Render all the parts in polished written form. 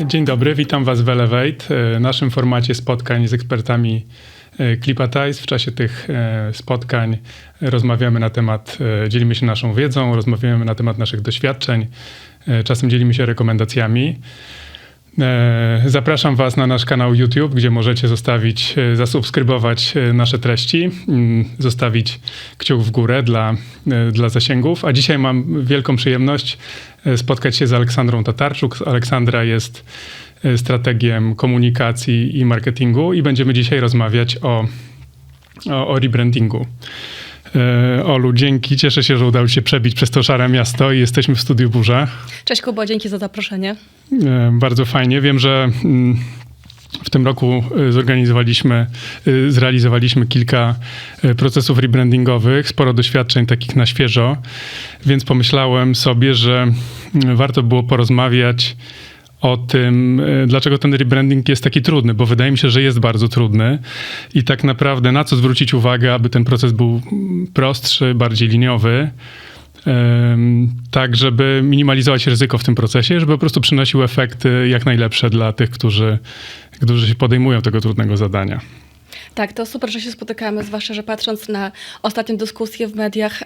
Dzień dobry, witam Was w Elevate, naszym formacie spotkań z ekspertami Clipatize. W czasie tych spotkań rozmawiamy na temat, dzielimy się naszą wiedzą, rozmawiamy na temat naszych doświadczeń, czasem dzielimy się rekomendacjami. Zapraszam Was na nasz kanał YouTube, gdzie możecie zasubskrybować nasze treści, zostawić kciuk w górę dla zasięgów. A dzisiaj mam wielką przyjemność spotkać się z Aleksandrą Tatarczuk. Aleksandra jest strategiem komunikacji i marketingu i będziemy dzisiaj rozmawiać o rebrandingu. Olu, dzięki. Cieszę się, że udało się przebić przez to szare miasto i jesteśmy w studiu Burza. Cześć Kubo, dzięki za zaproszenie. Bardzo fajnie. Wiem, że w tym roku zrealizowaliśmy kilka procesów rebrandingowych, sporo doświadczeń takich na świeżo, więc pomyślałem sobie, że warto było porozmawiać o tym, dlaczego ten rebranding jest taki trudny, bo wydaje mi się, że jest bardzo trudny i tak naprawdę na co zwrócić uwagę, aby ten proces był prostszy, bardziej liniowy, tak żeby minimalizować ryzyko w tym procesie, żeby po prostu przynosił efekty jak najlepsze dla tych, którzy się podejmują tego trudnego zadania. Tak, to super, że się spotykamy, zwłaszcza, że patrząc na ostatnią dyskusję w mediach,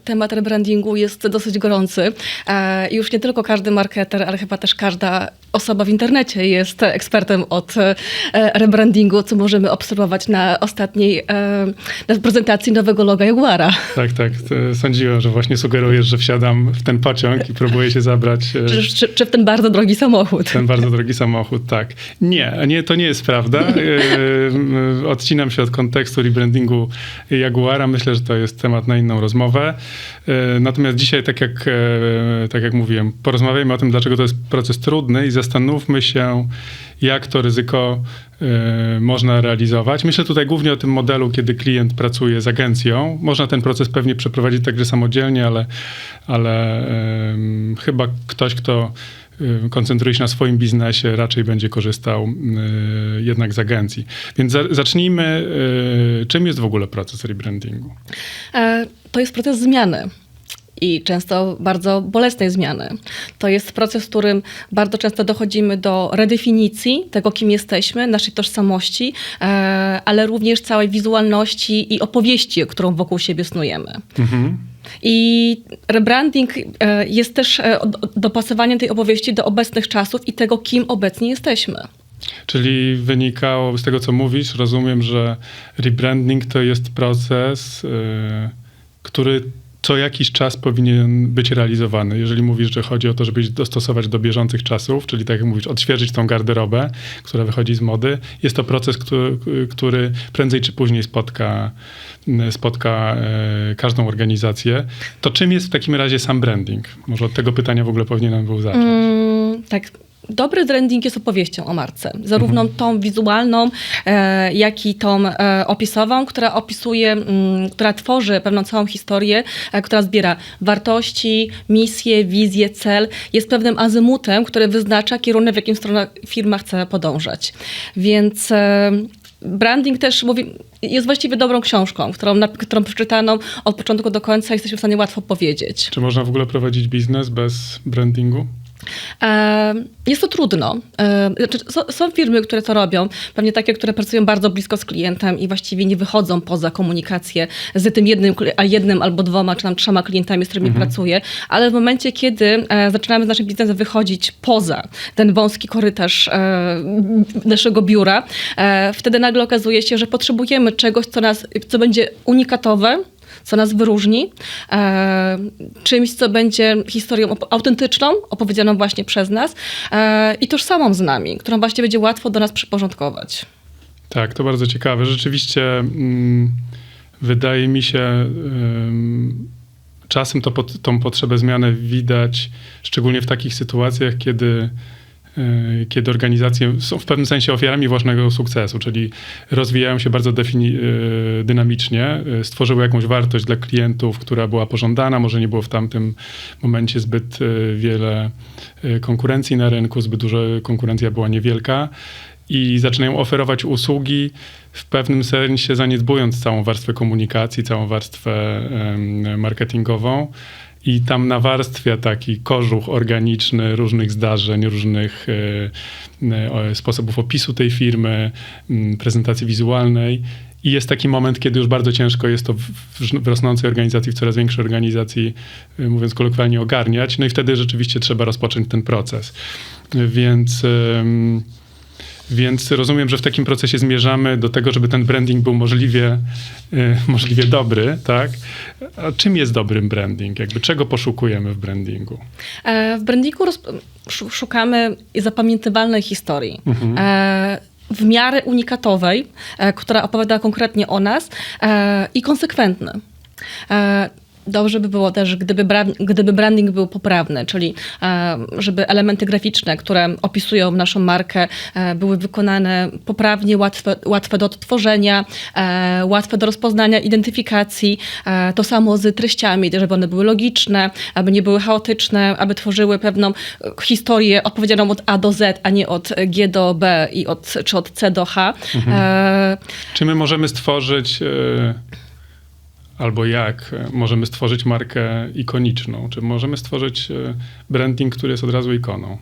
temat rebrandingu jest dosyć gorący. Już nie tylko każdy marketer, ale chyba też każda osoba w internecie jest ekspertem od rebrandingu, co możemy obserwować na ostatniej na prezentacji nowego loga Jaguara. Tak. Sądziłem, że właśnie sugerujesz, że wsiadam w ten pociąg i próbuję się zabrać. Czy w ten bardzo drogi samochód. Ten bardzo drogi samochód, tak. Nie, to nie jest prawda. Odcinam się od kontekstu rebrandingu Jaguara. Myślę, że to jest temat na inną rozmowę. Natomiast dzisiaj, tak jak mówiłem, porozmawiajmy o tym, dlaczego to jest proces trudny i zastanówmy się, jak to ryzyko można realizować. Myślę tutaj głównie o tym modelu, kiedy klient pracuje z agencją. Można ten proces pewnie przeprowadzić także samodzielnie, ale chyba ktoś, kto koncentruje się na swoim biznesie, raczej będzie korzystał jednak z agencji. Więc zacznijmy. Czym jest w ogóle proces rebrandingu? To jest proces zmiany. I często bardzo bolesnej zmiany. To jest proces, w którym bardzo często dochodzimy do redefinicji tego, kim jesteśmy, naszej tożsamości, ale również całej wizualności i opowieści, którą wokół siebie snujemy. Mhm. I rebranding jest też dopasowaniem tej opowieści do obecnych czasów i tego, kim obecnie jesteśmy. Czyli wynikało z tego, co mówisz, rozumiem, że rebranding to jest proces, który co jakiś czas powinien być realizowany. Jeżeli mówisz, że chodzi o to, żeby dostosować do bieżących czasów, czyli tak jak mówisz, odświeżyć tą garderobę, która wychodzi z mody, jest to proces, który prędzej czy później spotka każdą organizację. To czym jest w takim razie sam branding? Może od tego pytania w ogóle powinienem był zacząć. Tak. Dobry branding jest opowieścią o marce. Zarówno tą wizualną, jak i tą opisową, która tworzy pewną całą historię, która zbiera wartości, misję, wizję, cel. Jest pewnym azymutem, który wyznacza kierunek, w jakim stronę firma chce podążać. Więc branding też jest właściwie dobrą książką, którą przeczytaną od początku do końca jesteśmy w stanie łatwo powiedzieć. Czy można w ogóle prowadzić biznes bez brandingu? Jest to trudno. Są firmy, które to robią, pewnie takie, które pracują bardzo blisko z klientem i właściwie nie wychodzą poza komunikację z tym jednym albo dwoma, czy tam trzema klientami, z którymi pracuję, ale w momencie, kiedy zaczynamy z naszym biznesem wychodzić poza ten wąski korytarz naszego biura, wtedy nagle okazuje się, że potrzebujemy czegoś, co będzie unikatowe, co nas wyróżni, czymś, co będzie historią autentyczną, opowiedzianą właśnie przez nas i tożsamą z nami, którą właśnie będzie łatwo do nas przyporządkować. Tak, to bardzo ciekawe. Rzeczywiście wydaje mi się, czasem tą potrzebę zmiany widać, szczególnie w takich sytuacjach, kiedy organizacje są w pewnym sensie ofiarami własnego sukcesu, czyli rozwijają się bardzo dynamicznie, stworzyły jakąś wartość dla klientów, która była pożądana, może nie było w tamtym momencie zbyt wiele konkurencji na rynku, zbyt duża konkurencja była niewielka i zaczynają oferować usługi, w pewnym sensie zaniedbując całą warstwę komunikacji, całą warstwę marketingową. I tam nawarstwia taki kożuch organiczny różnych zdarzeń, różnych sposobów opisu tej firmy, prezentacji wizualnej. I jest taki moment, kiedy już bardzo ciężko jest to w rosnącej organizacji, w coraz większej organizacji, mówiąc kolokwialnie, ogarniać. No i wtedy rzeczywiście trzeba rozpocząć ten proces. Więc rozumiem, że w takim procesie zmierzamy do tego, żeby ten branding był możliwie dobry, tak? A czym jest dobry branding? Jakby czego poszukujemy w brandingu? W brandingu szukamy zapamiętywalnej historii. W miarę unikatowej, która opowiada konkretnie o nas i konsekwentny. Dobrze by było też, gdyby branding był poprawny, czyli żeby elementy graficzne, które opisują naszą markę, były wykonane poprawnie, łatwe do odtworzenia, łatwe do rozpoznania, identyfikacji. To samo z treściami, żeby one były logiczne, aby nie były chaotyczne, aby tworzyły pewną historię opowiedzianą od A do Z, a nie od G do B czy od C do H. Czy my możemy stworzyć... Albo jak możemy stworzyć markę ikoniczną? Czy możemy stworzyć branding, który jest od razu ikoną?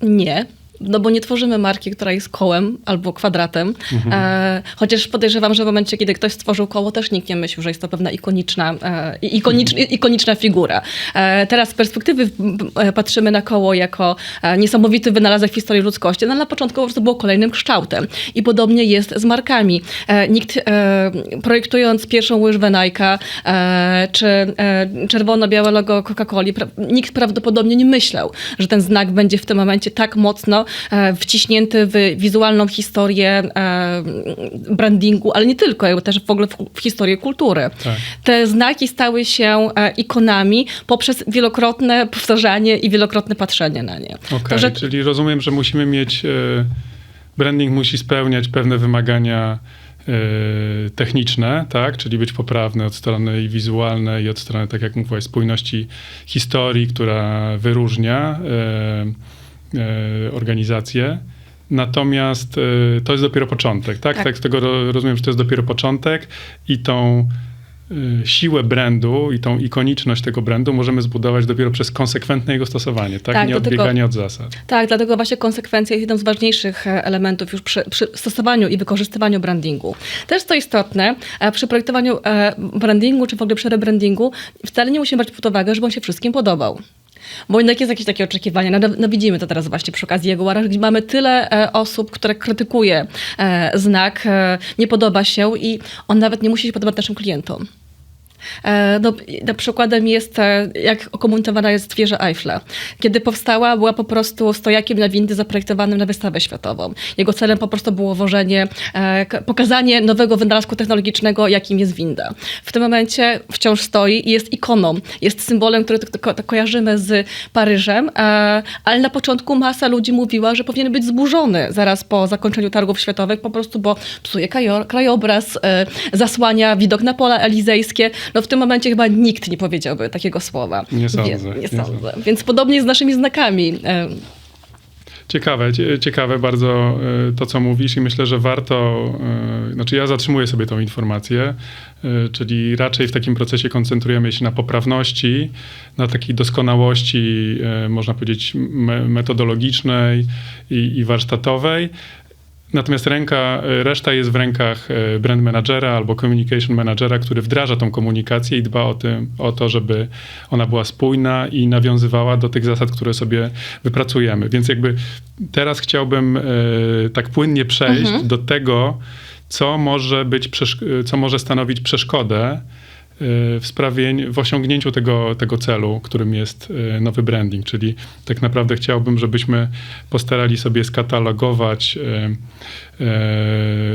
Nie. No bo nie tworzymy marki, która jest kołem albo kwadratem. Chociaż podejrzewam, że w momencie, kiedy ktoś stworzył koło, też nikt nie myślił, że jest to pewna ikoniczna figura. Teraz z perspektywy patrzymy na koło jako niesamowity wynalazek w historii ludzkości. No na początku po prostu było kolejnym kształtem. I podobnie jest z markami. Nikt projektując pierwszą łyżwę Nike'a czy czerwono-białe logo Coca-Coli, nikt prawdopodobnie nie myślał, że ten znak będzie w tym momencie tak mocno wciśnięty w wizualną historię brandingu, ale nie tylko, jakby też w ogóle w historię kultury. Tak. Te znaki stały się ikonami poprzez wielokrotne powtarzanie i wielokrotne patrzenie na nie. Okej, czyli rozumiem, że musimy mieć, branding musi spełniać pewne wymagania techniczne, tak? Czyli być poprawny od strony i wizualnej i od strony, tak jak mówiłaś, spójności historii, która wyróżnia organizację. Natomiast to jest dopiero początek, tak? Tak z tego rozumiem, że to jest dopiero początek i tą siłę brandu i tą ikoniczność tego brandu możemy zbudować dopiero przez konsekwentne jego stosowanie, tak? Nie odbieganie od zasad. Tak, dlatego właśnie konsekwencja jest jednym z ważniejszych elementów już przy stosowaniu i wykorzystywaniu brandingu. Też co istotne, przy projektowaniu brandingu, czy w ogóle przy rebrandingu, wcale nie musimy brać pod uwagę, żeby on się wszystkim podobał. Bo jednak jest jakieś takie oczekiwania. No widzimy to teraz właśnie przy okazji Jaguara, gdzie mamy tyle osób, które krytykuje znak, nie podoba się i on nawet nie musi się podobać naszym klientom. No, przykładem jest, jak komunikowana jest wieża Eiffla. Kiedy powstała, była po prostu stojakiem na windy zaprojektowanym na wystawę światową. Jego celem po prostu było pokazanie nowego wynalazku technologicznego, jakim jest winda. W tym momencie wciąż stoi i jest ikoną. Jest symbolem, który kojarzymy z Paryżem, ale na początku masa ludzi mówiła, że powinien być zburzony zaraz po zakończeniu targów światowych, po prostu, bo psuje krajobraz, zasłania widok na pola elizejskie. No w tym momencie chyba nikt nie powiedziałby takiego słowa. Nie sądzę. Więc podobnie z naszymi znakami. Ciekawe bardzo to, co mówisz i myślę, że warto, znaczy ja zatrzymuję sobie tą informację, czyli raczej w takim procesie koncentrujemy się na poprawności, na takiej doskonałości, można powiedzieć, metodologicznej i warsztatowej. Natomiast reszta jest w rękach brand managera albo communication managera, który wdraża tą komunikację i dba o to, żeby ona była spójna i nawiązywała do tych zasad, które sobie wypracujemy. Więc jakby teraz chciałbym tak płynnie przejść do tego, co może stanowić przeszkodę w osiągnięciu tego celu, którym jest nowy branding. Czyli tak naprawdę chciałbym, żebyśmy postarali sobie skatalogować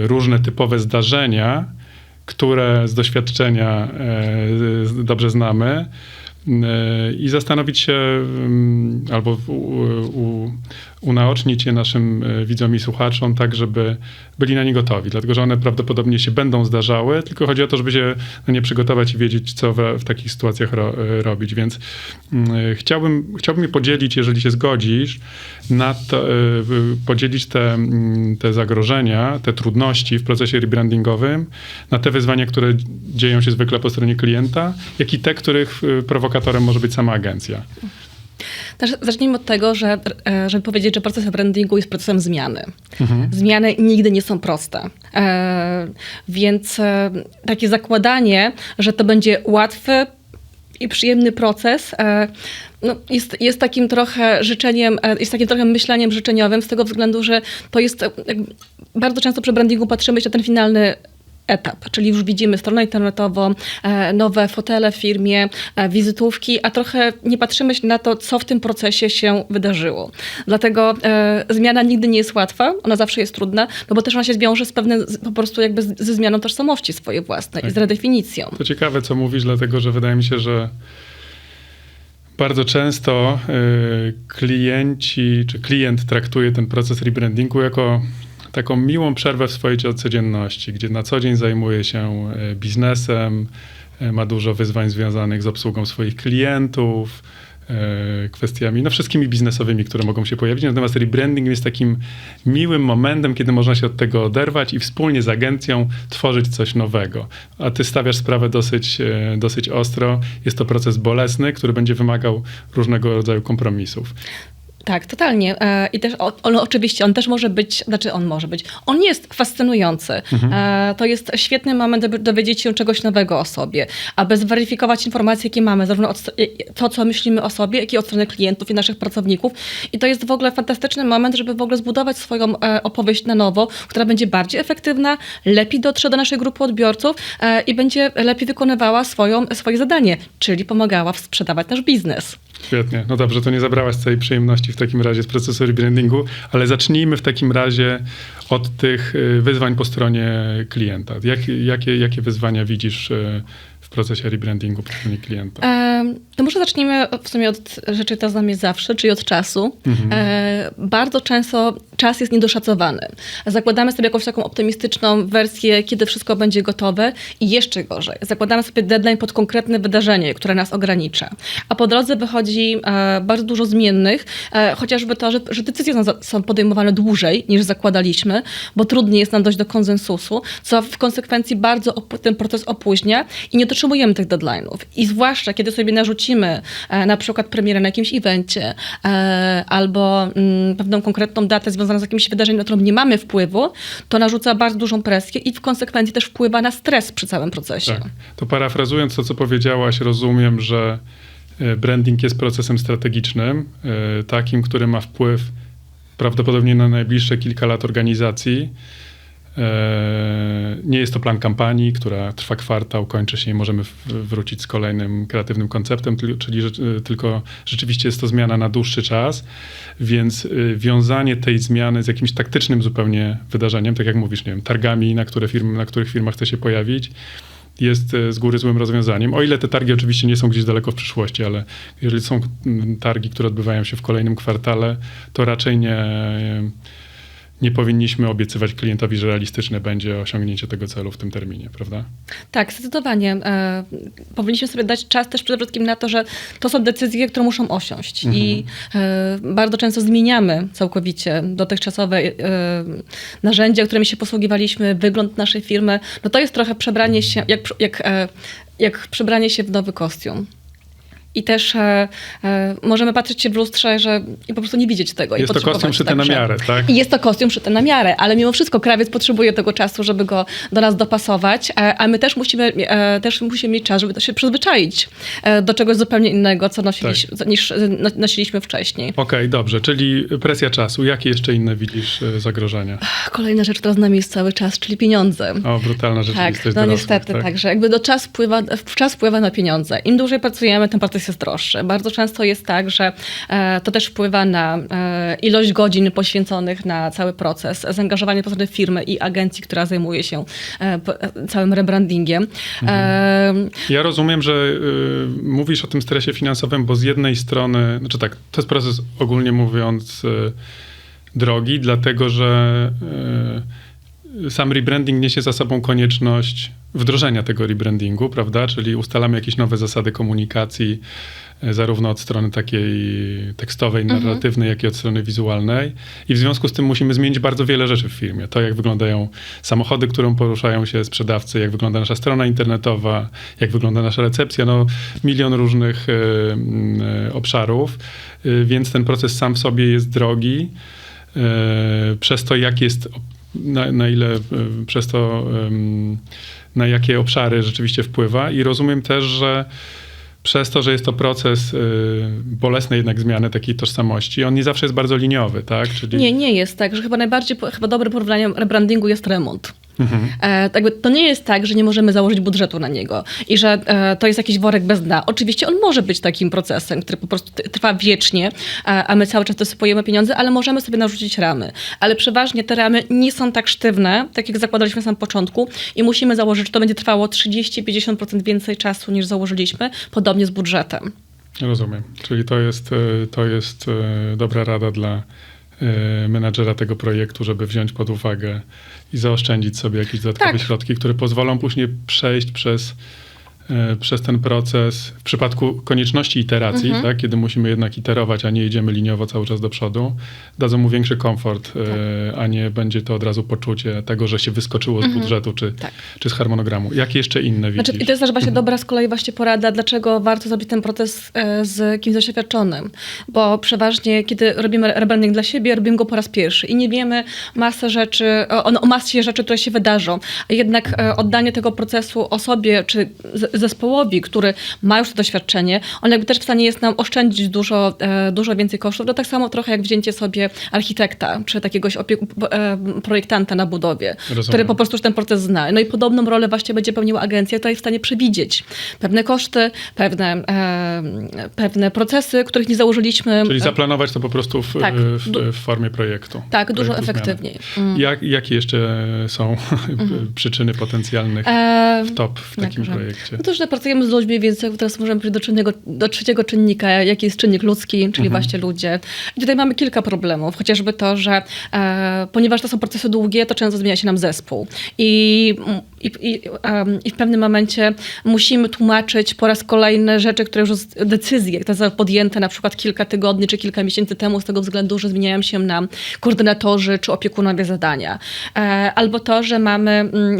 różne typowe zdarzenia, które z doświadczenia dobrze znamy i zastanowić się albo unaocznić je naszym widzom i słuchaczom, tak żeby byli na nie gotowi, dlatego że one prawdopodobnie się będą zdarzały, tylko chodzi o to, żeby się na nie przygotować i wiedzieć, co w takich sytuacjach robić, więc chciałbym je podzielić, jeżeli się zgodzisz, podzielić te zagrożenia, te trudności w procesie rebrandingowym na te wyzwania, które dzieją się zwykle po stronie klienta, jak i te, których prowokatorem może być sama agencja. Zacznijmy od tego, żeby powiedzieć, że proces brandingu jest procesem zmiany. Zmiany nigdy nie są proste. Więc takie zakładanie, że to będzie łatwy i przyjemny proces, jest takim trochę życzeniem, jest takim trochę myśleniem życzeniowym z tego względu, że to jest, bardzo często przy brandingu patrzymy się na ten finalny etap, czyli już widzimy stronę internetową, nowe fotele w firmie, wizytówki, a trochę nie patrzymy się na to, co w tym procesie się wydarzyło. Dlatego zmiana nigdy nie jest łatwa, ona zawsze jest trudna, no bo też ona się wiąże z po prostu jakby ze zmianą tożsamości swojej własnej i z redefinicją. To ciekawe, co mówisz, dlatego że wydaje mi się, że bardzo często klient traktuje ten proces rebrandingu jako taką miłą przerwę w swojej codzienności, gdzie na co dzień zajmuje się biznesem, ma dużo wyzwań związanych z obsługą swoich klientów, kwestiami, wszystkimi biznesowymi, które mogą się pojawić. Natomiast rebranding jest takim miłym momentem, kiedy można się od tego oderwać i wspólnie z agencją tworzyć coś nowego. A ty stawiasz sprawę dosyć ostro. Jest to proces bolesny, który będzie wymagał różnego rodzaju kompromisów. Tak, totalnie. I też on też może być, on jest fascynujący. To jest świetny moment, aby dowiedzieć się czegoś nowego o sobie, aby zweryfikować informacje, jakie mamy, zarówno to, co myślimy o sobie, jak i od strony klientów i naszych pracowników. I to jest w ogóle fantastyczny moment, żeby w ogóle zbudować swoją opowieść na nowo, która będzie bardziej efektywna, lepiej dotrze do naszej grupy odbiorców i będzie lepiej wykonywała swoje zadanie, czyli pomagała sprzedawać nasz biznes. Świetnie. No dobrze, to nie zabrałaś całej przyjemności w takim razie z procesu rebrandingu, ale zacznijmy w takim razie od tych wyzwań po stronie klienta. Jakie wyzwania widzisz w procesie rebrandingu po stronie klienta? To może zacznijmy w sumie od rzeczy, która znamy zawsze, czyli od czasu. Bardzo często czas jest niedoszacowany. Zakładamy sobie jakąś taką optymistyczną wersję, kiedy wszystko będzie gotowe i jeszcze gorzej. Zakładamy sobie deadline pod konkretne wydarzenie, które nas ogranicza. A po drodze wychodzi bardzo dużo zmiennych, chociażby to, że decyzje są podejmowane dłużej niż zakładaliśmy, bo trudniej jest nam dojść do konsensusu, co w konsekwencji bardzo ten proces opóźnia i nie dotrzymujemy tych deadline'ów. I zwłaszcza, kiedy sobie narzucimy na przykład premierę na jakimś evencie albo pewną konkretną datę związaną z jakimś wydarzeniem, na którą nie mamy wpływu, to narzuca bardzo dużą presję i w konsekwencji też wpływa na stres przy całym procesie. Tak. To parafrazując to, co powiedziałaś, rozumiem, że branding jest procesem strategicznym, takim, który ma wpływ prawdopodobnie na najbliższe kilka lat organizacji. Nie jest to plan kampanii, która trwa kwartał, kończy się i możemy wrócić z kolejnym kreatywnym konceptem, czyli tylko rzeczywiście jest to zmiana na dłuższy czas, więc wiązanie tej zmiany z jakimś taktycznym zupełnie wydarzeniem, tak jak mówisz, nie wiem, targami, na których firma chce się pojawić, jest z góry złym rozwiązaniem. O ile te targi oczywiście nie są gdzieś daleko w przyszłości, ale jeżeli są targi, które odbywają się w kolejnym kwartale, to raczej nie powinniśmy obiecywać klientowi, że realistyczne będzie osiągnięcie tego celu w tym terminie, prawda? Tak, zdecydowanie. Powinniśmy sobie dać czas też przede wszystkim na to, że to są decyzje, które muszą osiąść. I bardzo często zmieniamy całkowicie dotychczasowe narzędzia, którymi się posługiwaliśmy, wygląd naszej firmy. No to jest trochę przebranie się, jak przebranie się w nowy kostium. I też możemy patrzeć się w lustrze i po prostu nie widzieć tego. Jest to kostium szyty na miarę, tak? I jest to kostium szyty na miarę, ale mimo wszystko krawiec potrzebuje tego czasu, żeby go do nas dopasować, a my też musimy mieć czas, żeby to się przyzwyczaić do czegoś zupełnie innego, niż nosiliśmy wcześniej. Okej, dobrze, czyli presja czasu. Jakie jeszcze inne widzisz zagrożenia? Kolejna rzecz, która z nami jest cały czas, czyli pieniądze. O, brutalna rzeczywistość Tak, dorosłych, niestety, tak. Także jakby czas wpływa na pieniądze. Im dłużej pracujemy, tym proces jest droższy. Bardzo często jest tak, że to też wpływa na ilość godzin poświęconych na cały proces, zaangażowanie po stronie firmy i agencji, która zajmuje się całym rebrandingiem. Ja rozumiem, że mówisz o tym stresie finansowym, bo z jednej strony, to jest proces ogólnie mówiąc drogi, dlatego że sam rebranding niesie za sobą konieczność wdrożenia tego rebrandingu, prawda? Czyli ustalamy jakieś nowe zasady komunikacji, zarówno od strony takiej tekstowej, narratywnej, jak i od strony wizualnej. I w związku z tym musimy zmienić bardzo wiele rzeczy w firmie. To, jak wyglądają samochody, którym poruszają się sprzedawcy, jak wygląda nasza strona internetowa, jak wygląda nasza recepcja, no milion różnych obszarów, więc ten proces sam w sobie jest drogi. Przez to, jak jest, na ile przez to, na jakie obszary rzeczywiście wpływa. I rozumiem też, że przez to, że jest to proces bolesnej jednak zmiany takiej tożsamości, on nie zawsze jest bardzo liniowy, tak? Czyli... Nie jest tak, że chyba dobrym porównaniem rebrandingu jest remont. To nie jest tak, że nie możemy założyć budżetu na niego i że to jest jakiś worek bez dna. Oczywiście on może być takim procesem, który po prostu trwa wiecznie, a my cały czas dosypujemy pieniądze, ale możemy sobie narzucić ramy. Ale przeważnie te ramy nie są tak sztywne, tak jak zakładaliśmy na samym początku i musimy założyć, że to będzie trwało 30-50% więcej czasu niż założyliśmy, podobnie z budżetem. Rozumiem. Czyli to jest dobra rada dla menadżera tego projektu, żeby wziąć pod uwagę i zaoszczędzić sobie jakieś dodatkowe środki, które pozwolą później przejść przez ten proces w przypadku konieczności iteracji, tak, kiedy musimy jednak iterować, a nie jedziemy liniowo cały czas do przodu, dadzą mu większy komfort, a nie będzie to od razu poczucie tego, że się wyskoczyło z budżetu czy z harmonogramu. Jakie jeszcze inne widzisz? I to jest też właśnie dobra z kolei właśnie porada, dlaczego warto zrobić ten proces z kimś doświadczonym. Bo przeważnie, kiedy robimy rebranding dla siebie, robimy go po raz pierwszy i nie wiemy o masie rzeczy, które się wydarzą. A jednak oddanie tego procesu osobie, czy zespołowi, który ma już to doświadczenie, on jakby też w stanie jest nam oszczędzić dużo więcej kosztów. To tak samo trochę jak wzięcie sobie architekta, czy takiegoś projektanta na budowie, który po prostu już ten proces zna. No i podobną rolę właśnie będzie pełniła agencja, która jest w stanie przewidzieć pewne koszty, pewne procesy, których nie założyliśmy. Czyli zaplanować to po prostu w formie projektu. Tak, dużo efektywniej. Jakie jeszcze są przyczyny potencjalnych w takim projekcie? No to, że pracujemy z ludźmi, więc teraz możemy przejść do trzeciego czynnika, jaki jest czynnik ludzki, czyli właśnie ludzie. I tutaj mamy kilka problemów. Chociażby to, że ponieważ to są procesy długie, to często zmienia się nam zespół. I w pewnym momencie musimy tłumaczyć po raz kolejny rzeczy, które już decyzje, które zostały podjęte na przykład kilka tygodni czy kilka miesięcy temu z tego względu, że zmieniają się nam koordynatorzy czy opiekunowie zadania. Albo to, że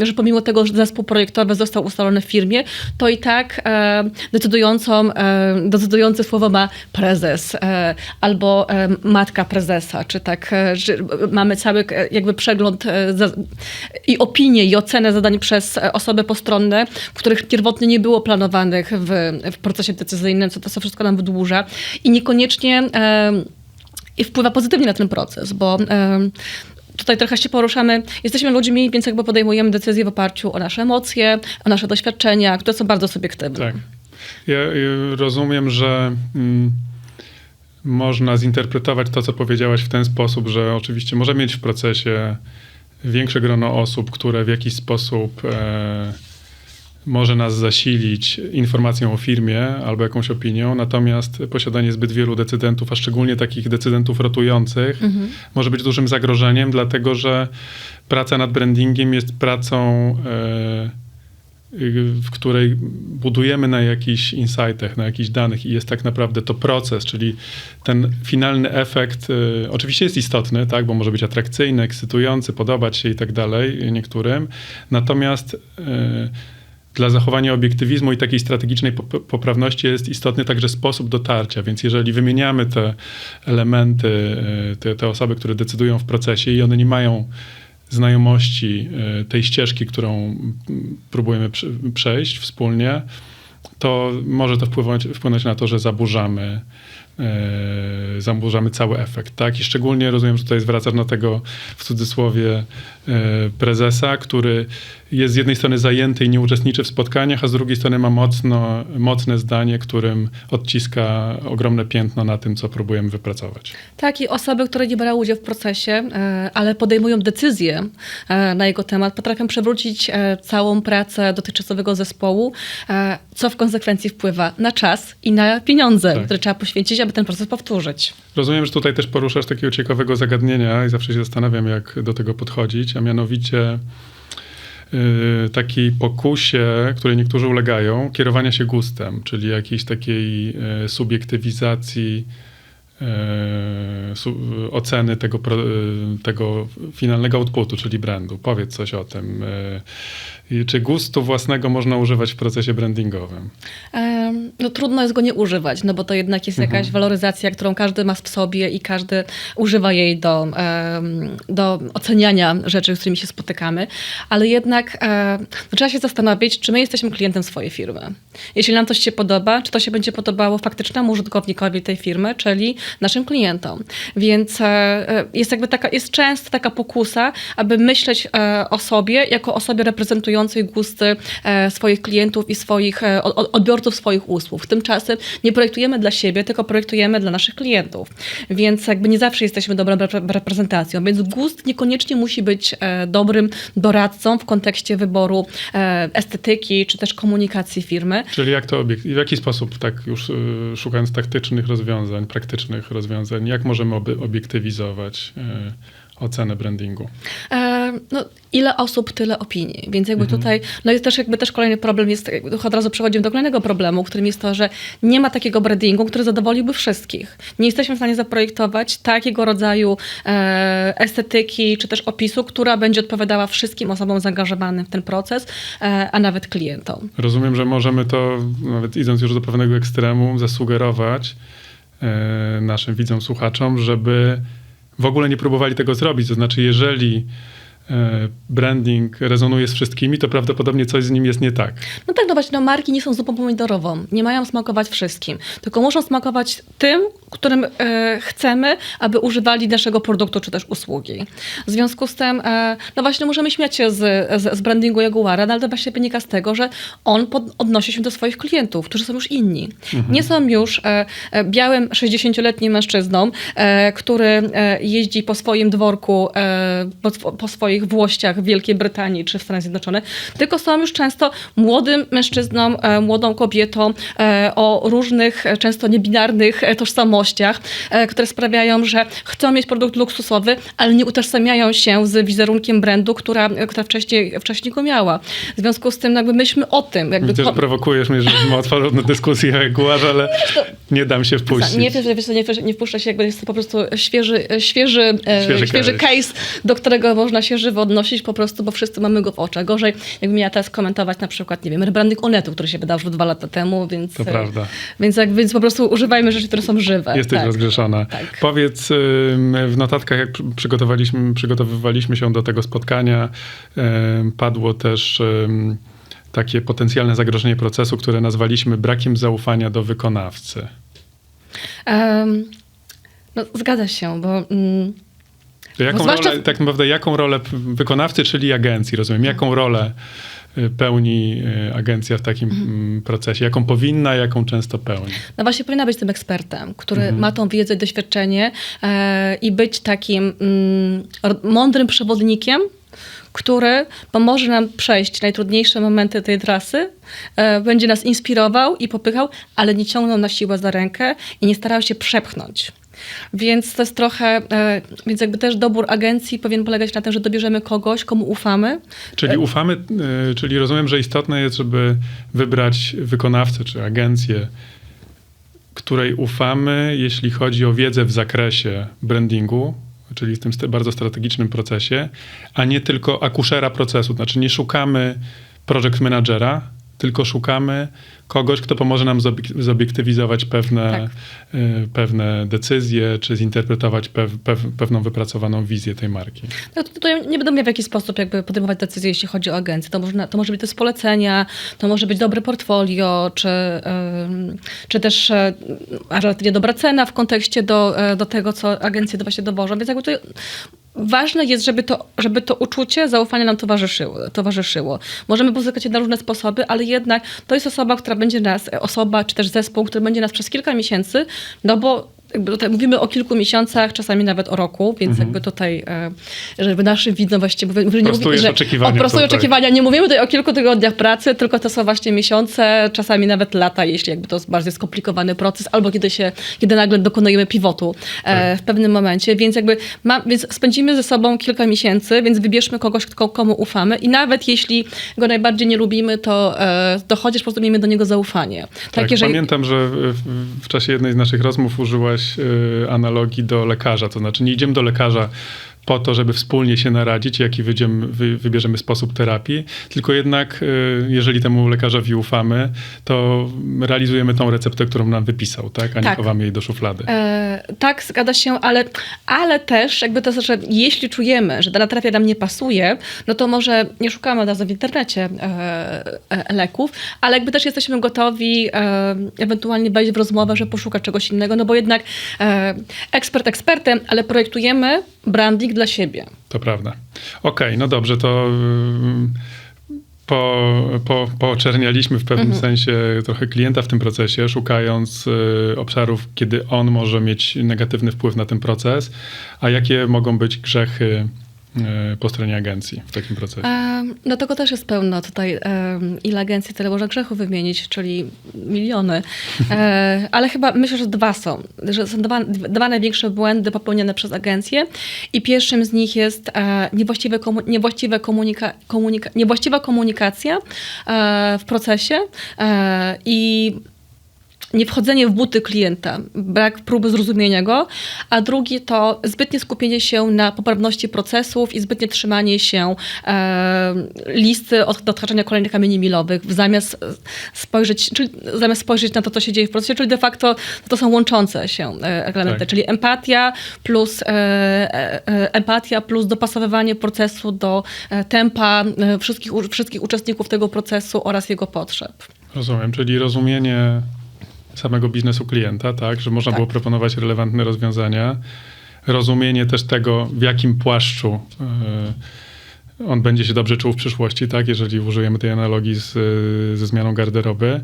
że pomimo tego, że zespół projektowy został ustalony w firmie, to i tak decydujące słowo ma prezes albo matka prezesa, czy tak, że mamy cały jakby przegląd i opinię i ocenę zadań przez osoby postronne, których pierwotnie nie było planowanych w procesie decyzyjnym, co to wszystko nam wydłuża i niekoniecznie wpływa pozytywnie na ten proces, bo tutaj trochę się poruszamy. Jesteśmy ludźmi, więc jakby podejmujemy decyzje w oparciu o nasze emocje, o nasze doświadczenia, które są bardzo subiektywne. Tak. Ja rozumiem, że można zinterpretować to, co powiedziałaś w ten sposób, że oczywiście możemy mieć w procesie większe grono osób, które w jakiś sposób może nas zasilić informacją o firmie albo jakąś opinią, natomiast posiadanie zbyt wielu decydentów, a szczególnie takich decydentów rotujących, może być dużym zagrożeniem, dlatego że praca nad brandingiem jest pracą, w której budujemy na jakichś insightach, na jakichś danych i jest tak naprawdę to proces, czyli ten finalny efekt oczywiście jest istotny, tak, bo może być atrakcyjny, ekscytujący, podobać się i tak dalej niektórym, natomiast dla zachowania obiektywizmu i takiej strategicznej poprawności jest istotny także sposób dotarcia, więc jeżeli wymieniamy te elementy, te osoby, które decydują w procesie i one nie mają znajomości tej ścieżki, którą próbujemy przejść wspólnie, to może to wpłynąć na to, że zaburzamy cały efekt, tak? I szczególnie rozumiem, że tutaj zwracasz na tego w cudzysłowie prezesa, który jest z jednej strony zajęty i nie uczestniczy w spotkaniach, a z drugiej strony ma mocne zdanie, którym odciska ogromne piętno na tym, co próbujemy wypracować. Tak, i osoby, które nie brały udziału w procesie, ale podejmują decyzje na jego temat, potrafią przewrócić całą pracę dotychczasowego zespołu, co w konsekwencji wpływa na czas i na pieniądze, Tak. które trzeba poświęcić, aby ten proces powtórzyć. Rozumiem, że tutaj też poruszasz takiego ciekawego zagadnienia i zawsze się zastanawiam, jak do tego podchodzić, a mianowicie takiej pokusie, której niektórzy ulegają, kierowania się gustem, czyli jakiejś takiej subiektywizacji oceny tego finalnego outputu, czyli brandu. Powiedz coś o tym. Czy gustu własnego można używać w procesie brandingowym? No trudno jest go nie używać, no bo to jednak jest jakaś waloryzacja, którą każdy ma w sobie i każdy używa jej do oceniania rzeczy, z którymi się spotykamy, ale jednak trzeba się zastanowić, czy my jesteśmy klientem swojej firmy. Jeśli nam coś się podoba, czy to się będzie podobało faktycznemu użytkownikowi tej firmy, czyli naszym klientom. Więc jest często taka pokusa, aby myśleć o sobie jako osobie reprezentującej gusty swoich klientów i swoich odbiorców swoich usług. Tymczasem nie projektujemy dla siebie, tylko projektujemy dla naszych klientów. Więc nie zawsze jesteśmy dobrą reprezentacją. Więc gust niekoniecznie musi być dobrym doradcą w kontekście wyboru estetyki, czy też komunikacji firmy. Czyli w jaki sposób, tak już szukając taktycznych rozwiązań, praktycznych rozwiązań, jak możemy obiektywizować ocenę brandingu? Ile osób, tyle opinii. Więc tutaj, jest też kolejny problem, od razu przechodzimy do kolejnego problemu, którym jest to, że nie ma takiego brandingu, który zadowoliłby wszystkich. Nie jesteśmy w stanie zaprojektować takiego rodzaju estetyki, czy też opisu, która będzie odpowiadała wszystkim osobom zaangażowanym w ten proces, a nawet klientom. Rozumiem, że możemy to, nawet idąc już do pewnego ekstremu, zasugerować naszym widzom, słuchaczom, żeby w ogóle nie próbowali tego zrobić. To znaczy, jeżeli branding rezonuje z wszystkimi, to prawdopodobnie coś z nim jest nie tak. No tak, właśnie, marki nie są zupą pomidorową. Nie mają smakować wszystkim. Tylko muszą smakować tym, którym chcemy, aby używali naszego produktu czy też usługi. W związku z tym, możemy śmiać się z brandingu Jaguara, ale to właśnie wynika z tego, że on odnosi się do swoich klientów, którzy są już inni. Nie są już białym 60-letnim mężczyzną, który jeździ po swoim dworku, po swoich włościach w Wielkiej Brytanii czy w Stanach Zjednoczonych, tylko są już często młodym mężczyzną, młodą kobietą o różnych, często niebinarnych tożsamościach, które sprawiają, że chcą mieć produkt luksusowy, ale nie utożsamiają się z wizerunkiem brandu, która wcześniej go miała. W związku z tym myślmy o tym. Widzę, że prowokujesz mnie, żebym otworzył na dyskusję o Jaguarze, ale nie dam się wpuścić. Nie wpuszcza się, jest to po prostu świeży case, do którego można się żywo odnosić po prostu, bo wszyscy mamy go w oczach. Gorzej, jakbym miała teraz komentować na przykład, nie wiem, rebranding Onetu, który się wydarzył 2 lata temu, więc... To prawda. Więc po prostu używajmy rzeczy, które są żywe. Jesteś rozgrzeszona. Tak. Powiedz, w notatkach, jak przygotowywaliśmy się do tego spotkania, padło też takie potencjalne zagrożenie procesu, które nazwaliśmy brakiem zaufania do wykonawcy. Zgadza się, bo... tak naprawdę jaką rolę wykonawcy, czyli agencji, rozumiem, jaką rolę pełni agencja w takim procesie? Jaką powinna, jaką często pełni? No właśnie powinna być tym ekspertem, który ma tą wiedzę i doświadczenie i być takim mądrym przewodnikiem, który pomoże nam przejść najtrudniejsze momenty tej trasy, będzie nas inspirował i popychał, ale nie ciągnął na siłę za rękę i nie starał się przepchnąć. Więc to jest trochę, więc też dobór agencji powinien polegać na tym, że dobierzemy kogoś, komu ufamy. Czyli rozumiem, że istotne jest, żeby wybrać wykonawcę czy agencję, której ufamy, jeśli chodzi o wiedzę w zakresie brandingu, czyli w tym bardzo strategicznym procesie, a nie tylko akuszera procesu. Znaczy nie szukamy project managera, tylko szukamy kogoś, kto pomoże nam zobiektywizować pewne decyzje, czy zinterpretować pewną wypracowaną wizję tej marki. No, tutaj nie będę miał w jaki sposób podejmować decyzje, jeśli chodzi o agencję. To może być z polecenia, to może być dobre portfolio, czy też relatywnie dobra cena w kontekście do tego, co agencje właśnie dowożą. Więc tutaj ważne jest, żeby to uczucie, zaufanie nam towarzyszyło. Możemy pozyskać je na różne sposoby, ale jednak to jest osoba, czy też zespół, który będzie nas przez kilka miesięcy, no bo jakby tutaj mówimy o kilku miesiącach, czasami nawet o roku, więc jakby tutaj, żeby naszym widzom właściwie Prostujesz oczekiwania. Prostuję oczekiwania. Nie mówimy tutaj o kilku tygodniach pracy, tylko to są właśnie miesiące, czasami nawet lata, jeśli jakby to jest bardziej skomplikowany proces, albo kiedy nagle dokonujemy pivotu w pewnym momencie, więc więc spędzimy ze sobą kilka miesięcy, więc wybierzmy kogoś, komu ufamy i nawet jeśli go najbardziej nie lubimy, to chociaż po prostu miejmy do niego zaufanie. Tak, pamiętam, że w czasie jednej z naszych rozmów użyłaś analogii do lekarza, to znaczy nie idziemy do lekarza po to, żeby wspólnie się naradzić, jaki wybierzemy sposób terapii, tylko jednak jeżeli temu lekarzowi ufamy, to realizujemy tą receptę, którą nam wypisał, tak? A nie chowamy jej do szuflady. Tak, zgadza się, ale też jakby to, że jeśli czujemy, że dana terapia nam nie pasuje, no to może nie szukamy od razu w internecie leków, ale jakby też jesteśmy gotowi ewentualnie wejść w rozmowę, że poszukać czegoś innego, no bo jednak ekspert ekspertem, ale projektujemy branding dla siebie. To prawda. Okej, no dobrze, to pooczernialiśmy w pewnym sensie trochę klienta w tym procesie, szukając obszarów, kiedy on może mieć negatywny wpływ na ten proces, a jakie mogą być grzechy po stronie agencji w takim procesie? No tego też jest pełno tutaj, ile agencji tyle można grzechów wymienić, czyli miliony. Ale chyba myślę, że że są dwa największe błędy popełnione przez agencję i pierwszym z nich jest niewłaściwa komunikacja w procesie i niewchodzenie w buty klienta, brak próby zrozumienia go, a drugi to zbytnie skupienie się na poprawności procesów i zbytnie trzymanie się listy od odhaczania kolejnych kamieni milowych, zamiast spojrzeć na to, co się dzieje w procesie, czyli de facto to są łączące się elementy, czyli empatia plus dopasowywanie procesu do tempa wszystkich uczestników tego procesu oraz jego potrzeb. Rozumiem, czyli rozumienie samego biznesu klienta, tak, że można było proponować relevantne rozwiązania. Rozumienie też tego, w jakim płaszczu on będzie się dobrze czuł w przyszłości, tak, jeżeli użyjemy tej analogii ze zmianą garderoby,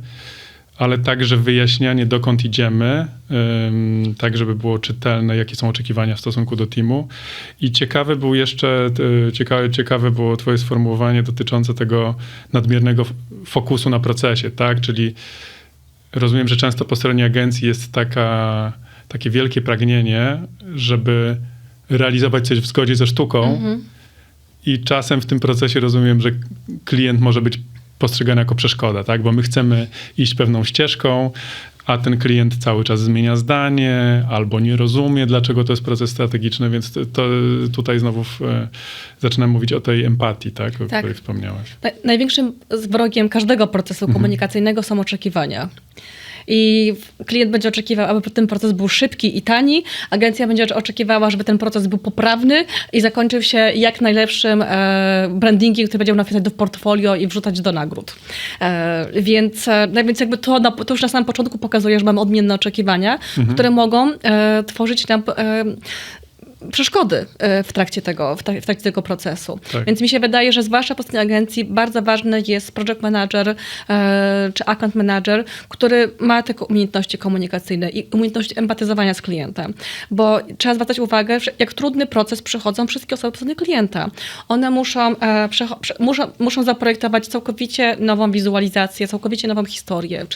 ale także wyjaśnianie, dokąd idziemy, tak, żeby było czytelne, jakie są oczekiwania w stosunku do teamu. I ciekawe było twoje sformułowanie dotyczące tego nadmiernego fokusu na procesie, tak, czyli rozumiem, że często po stronie agencji jest takie wielkie pragnienie, żeby realizować coś w zgodzie ze sztuką i czasem w tym procesie rozumiem, że klient może być postrzegany jako przeszkoda, tak? Bo my chcemy iść pewną ścieżką, a ten klient cały czas zmienia zdanie albo nie rozumie, dlaczego to jest proces strategiczny, więc to tutaj znowu zaczynam mówić o tej empatii, tak? O której wspomniałaś. Największym wrogiem każdego procesu komunikacyjnego są oczekiwania. I klient będzie oczekiwał, aby ten proces był szybki i tani. Agencja będzie oczekiwała, żeby ten proces był poprawny i zakończył się jak najlepszym brandingiem, który będzie napisać do portfolio i wrzucać do nagród. Więc jakby to już na samym początku pokazuje, że mamy odmienne oczekiwania, które mogą tworzyć nam przeszkody w trakcie tego procesu. Tak. Więc mi się wydaje, że zwłaszcza po stronie agencji bardzo ważny jest project manager czy account manager, który ma te umiejętności komunikacyjne i umiejętności empatyzowania z klientem. Bo trzeba zwracać uwagę, że jak trudny proces przychodzą wszystkie osoby po stronie klienta. One muszą zaprojektować całkowicie nową wizualizację, całkowicie nową historię,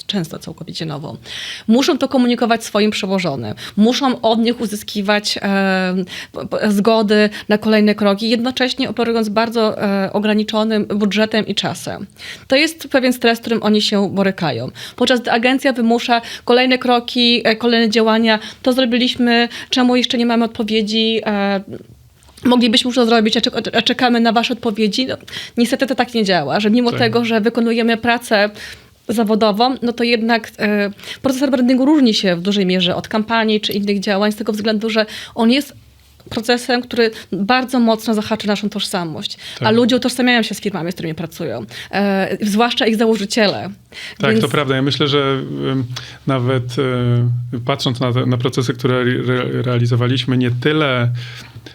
często całkowicie nową. Muszą to komunikować swoim przełożonym. Muszą od nich uzyskiwać zgody na kolejne kroki, jednocześnie operując bardzo ograniczonym budżetem i czasem. To jest pewien stres, z którym oni się borykają. Podczas gdy agencja wymusza kolejne kroki, kolejne działania, to zrobiliśmy, czemu jeszcze nie mamy odpowiedzi, moglibyśmy już to zrobić, a czekamy na wasze odpowiedzi. No, niestety to tak nie działa, że mimo tego, że wykonujemy pracę zawodową, no to jednak proces brandingu różni się w dużej mierze od kampanii czy innych działań z tego względu, że on jest procesem, który bardzo mocno zahacza naszą tożsamość. Tak. A ludzie utożsamiają się z firmami, z którymi pracują. Zwłaszcza ich założyciele. Tak, więc to prawda. Ja myślę, że nawet patrząc na procesy, które realizowaliśmy, nie tyle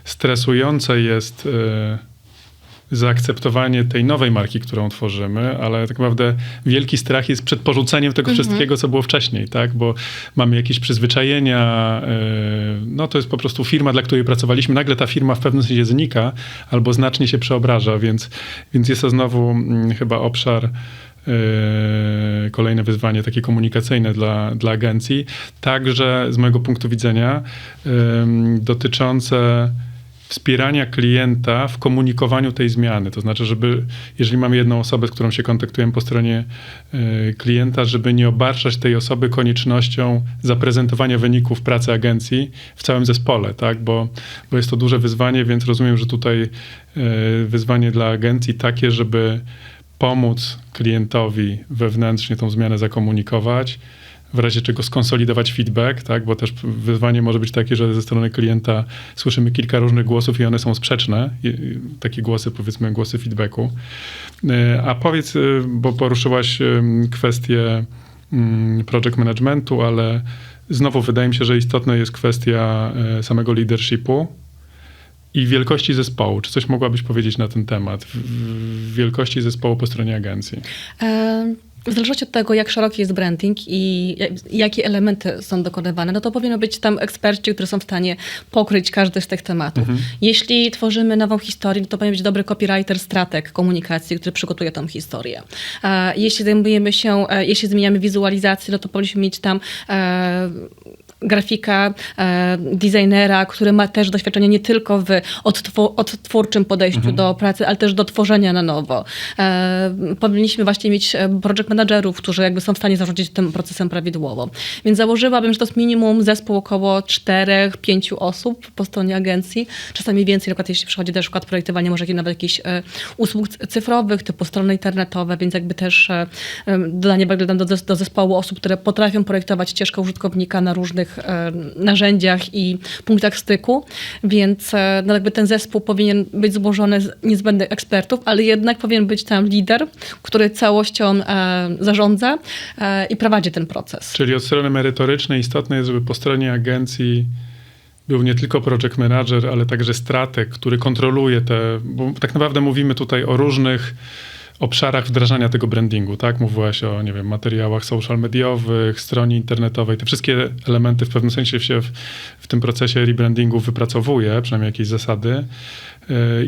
stresujące jest zaakceptowanie tej nowej marki, którą tworzymy, ale tak naprawdę wielki strach jest przed porzuceniem tego wszystkiego, co było wcześniej, tak? Bo mamy jakieś przyzwyczajenia, no to jest po prostu firma, dla której pracowaliśmy. Nagle ta firma w pewnym sensie znika albo znacznie się przeobraża, więc jest to znowu chyba obszar, kolejne wyzwanie takie komunikacyjne dla agencji, także z mojego punktu widzenia dotyczące wspierania klienta w komunikowaniu tej zmiany. To znaczy, żeby, jeżeli mamy jedną osobę, z którą się kontaktujemy po stronie klienta, żeby nie obarczać tej osoby koniecznością zaprezentowania wyników pracy agencji w całym zespole, tak? Bo jest to duże wyzwanie, więc rozumiem, że tutaj wyzwanie dla agencji takie, żeby pomóc klientowi wewnętrznie tą zmianę zakomunikować, w razie czego skonsolidować feedback, tak? Bo też wyzwanie może być takie, że ze strony klienta słyszymy kilka różnych głosów i one są sprzeczne. Takie głosy, powiedzmy, głosy feedbacku. A powiedz, bo poruszyłaś kwestię project managementu, ale znowu wydaje mi się, że istotna jest kwestia samego leadershipu i wielkości zespołu. Czy coś mogłabyś powiedzieć na ten temat? Wielkości zespołu po stronie agencji. W zależności od tego, jak szeroki jest branding i jakie elementy są dokonywane, no to powinno być tam eksperci, którzy są w stanie pokryć każdy z tych tematów. Jeśli tworzymy nową historię, to powinien być dobry copywriter, strateg komunikacji, który przygotuje tą historię. Jeśli zmieniamy wizualizację, no to powinniśmy mieć tam grafika, designera, który ma też doświadczenie nie tylko w odtwórczym podejściu do pracy, ale też do tworzenia na nowo. Powinniśmy właśnie mieć project managerów, którzy jakby są w stanie zarządzić tym procesem prawidłowo. Więc założyłabym, że to jest minimum zespół około 4-5 osób po stronie agencji. Czasami więcej, na przykład jeśli przychodzi na przykład projektowanie może nawet jakichś usług cyfrowych, typu strony internetowe, więc jakby też dodanie do zespołu osób, które potrafią projektować ścieżkę użytkownika na różnych narzędziach i punktach styku, więc no jakby ten zespół powinien być złożony z niezbędnych ekspertów, ale jednak powinien być tam lider, który całością zarządza i prowadzi ten proces. Czyli od strony merytorycznej istotne jest, żeby po stronie agencji był nie tylko project manager, ale także strateg, który kontroluje bo tak naprawdę mówimy tutaj o różnych obszarach wdrażania tego brandingu, tak? Mówiłaś o, nie wiem, materiałach social mediowych, stronie internetowej. Te wszystkie elementy w pewnym sensie się w tym procesie rebrandingu wypracowuje, przynajmniej jakieś zasady.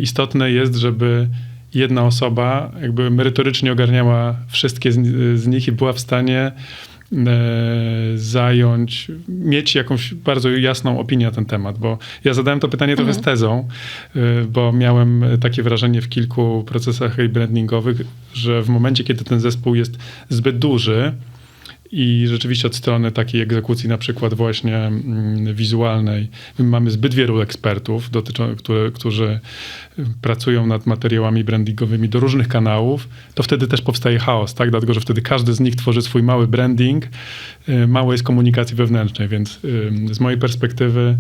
Istotne jest, żeby jedna osoba jakby merytorycznie ogarniała wszystkie z nich i była w stanie mieć jakąś bardzo jasną opinię na ten temat, bo ja zadałem to pytanie trochę z tezą, bo miałem takie wrażenie w kilku procesach rebrandingowych, że w momencie, kiedy ten zespół jest zbyt duży i rzeczywiście od strony takiej egzekucji na przykład właśnie wizualnej mamy zbyt wielu ekspertów, którzy pracują nad materiałami brandingowymi do różnych kanałów, to wtedy też powstaje chaos, tak? Dlatego, że wtedy każdy z nich tworzy swój mały branding, mało jest komunikacji wewnętrznej, więc z mojej perspektywy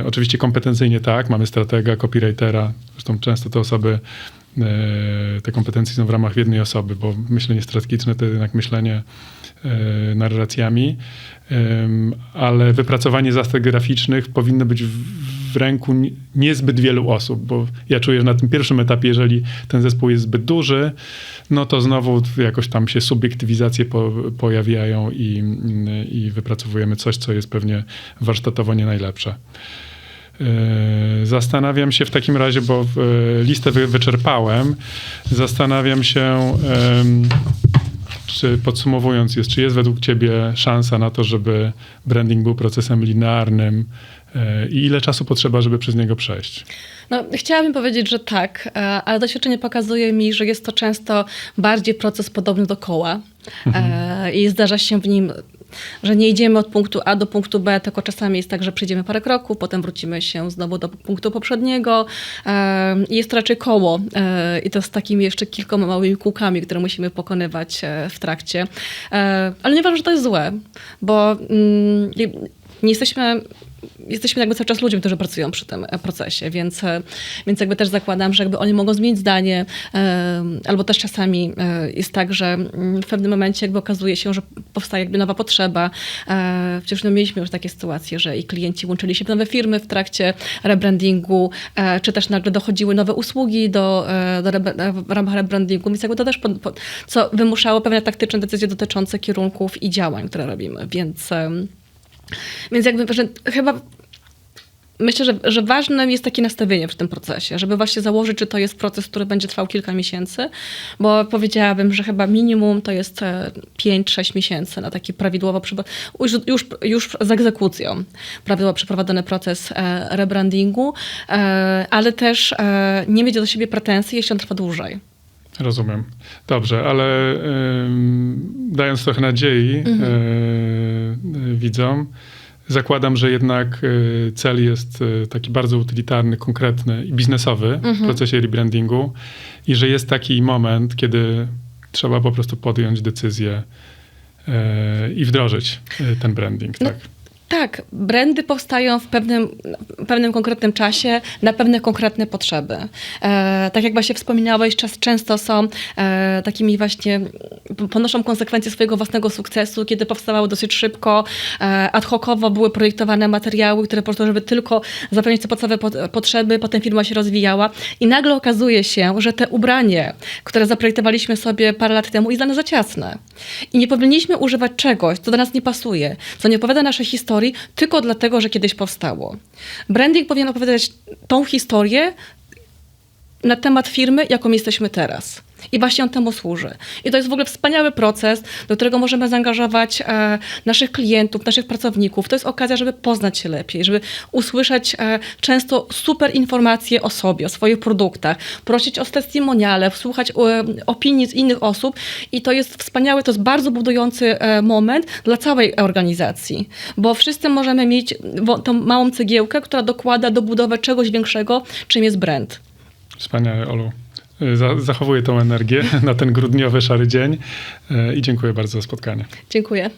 oczywiście kompetencyjnie tak, mamy stratega, copywritera, zresztą często te osoby, te kompetencje są w ramach jednej osoby, bo myślenie strategiczne to jednak myślenie narracjami, ale wypracowanie zasad graficznych powinno być w ręku niezbyt wielu osób, bo ja czuję, że na tym pierwszym etapie, jeżeli ten zespół jest zbyt duży, no to znowu jakoś tam się subiektywizacje pojawiają i wypracowujemy coś, co jest pewnie warsztatowo nie najlepsze. Zastanawiam się w takim razie, bo listę wyczerpałem, zastanawiam się, czy podsumowując czy jest według ciebie szansa na to, żeby branding był procesem linearnym i ile czasu potrzeba, żeby przez niego przejść? No, chciałabym powiedzieć, że tak, ale doświadczenie pokazuje mi, że jest to często bardziej proces podobny do koła i zdarza się w nim, że nie idziemy od punktu A do punktu B, tylko czasami jest tak, że przejdziemy parę kroków, potem wrócimy się znowu do punktu poprzedniego i jest to raczej koło i to z takimi jeszcze kilkoma małymi kółkami, które musimy pokonywać w trakcie. Ale nie uważam, że to jest złe, bo nie jesteśmy jakby cały czas ludźmi, którzy pracują przy tym procesie, więc jakby też zakładam, że jakby oni mogą zmienić zdanie, albo też czasami jest tak, że w pewnym momencie jakby okazuje się, że powstaje jakby nowa potrzeba. Przecież mieliśmy już takie sytuacje, że i klienci łączyli się w nowe firmy w trakcie rebrandingu, czy też nagle dochodziły nowe usługi w ramach rebrandingu, więc jakby to też co wymuszało pewne taktyczne decyzje dotyczące kierunków i działań, które robimy, więc jakby, że chyba myślę, że ważne jest takie nastawienie w tym procesie, żeby właśnie założyć, czy to jest proces, który będzie trwał kilka miesięcy, bo powiedziałabym, że chyba minimum to jest 5-6 miesięcy na taki prawidłowo, już z egzekucją, prawidłowo przeprowadzony proces rebrandingu, ale też nie mieć do siebie pretensji, jeśli on trwa dłużej. Rozumiem. Dobrze, ale dając trochę nadziei widzom, zakładam, że jednak cel jest taki bardzo utylitarny, konkretny i biznesowy w procesie rebrandingu i że jest taki moment, kiedy trzeba po prostu podjąć decyzję i wdrożyć ten branding. Tak? Tak, brandy powstają w pewnym konkretnym czasie na pewne konkretne potrzeby. Tak jak właśnie wspominałeś, często są takimi właśnie, ponoszą konsekwencje swojego własnego sukcesu, kiedy powstawały dosyć szybko, ad hocowo były projektowane materiały, które po prostu, żeby tylko zapewnić te podstawowe potrzeby, potem firma się rozwijała i nagle okazuje się, że te ubranie, które zaprojektowaliśmy sobie parę lat temu, jest dla nas za ciasne. I nie powinniśmy używać czegoś, co do nas nie pasuje, co nie opowiada naszej historii, tylko dlatego, że kiedyś powstało. Branding powinien opowiadać tą historię na temat firmy, jaką jesteśmy teraz. I właśnie on temu służy. I to jest w ogóle wspaniały proces, do którego możemy zaangażować naszych klientów, naszych pracowników. To jest okazja, żeby poznać się lepiej, żeby usłyszeć często super informacje o sobie, o swoich produktach, prosić o testimoniale, słuchać opinii z innych osób. I to jest wspaniały, to jest bardzo budujący moment dla całej organizacji. Bo wszyscy możemy mieć tą małą cegiełkę, która dokłada do budowy czegoś większego, czym jest brand. Wspaniale, Olu. Zachowuję tą energię na ten grudniowy, szary dzień i dziękuję bardzo za spotkanie. Dziękuję.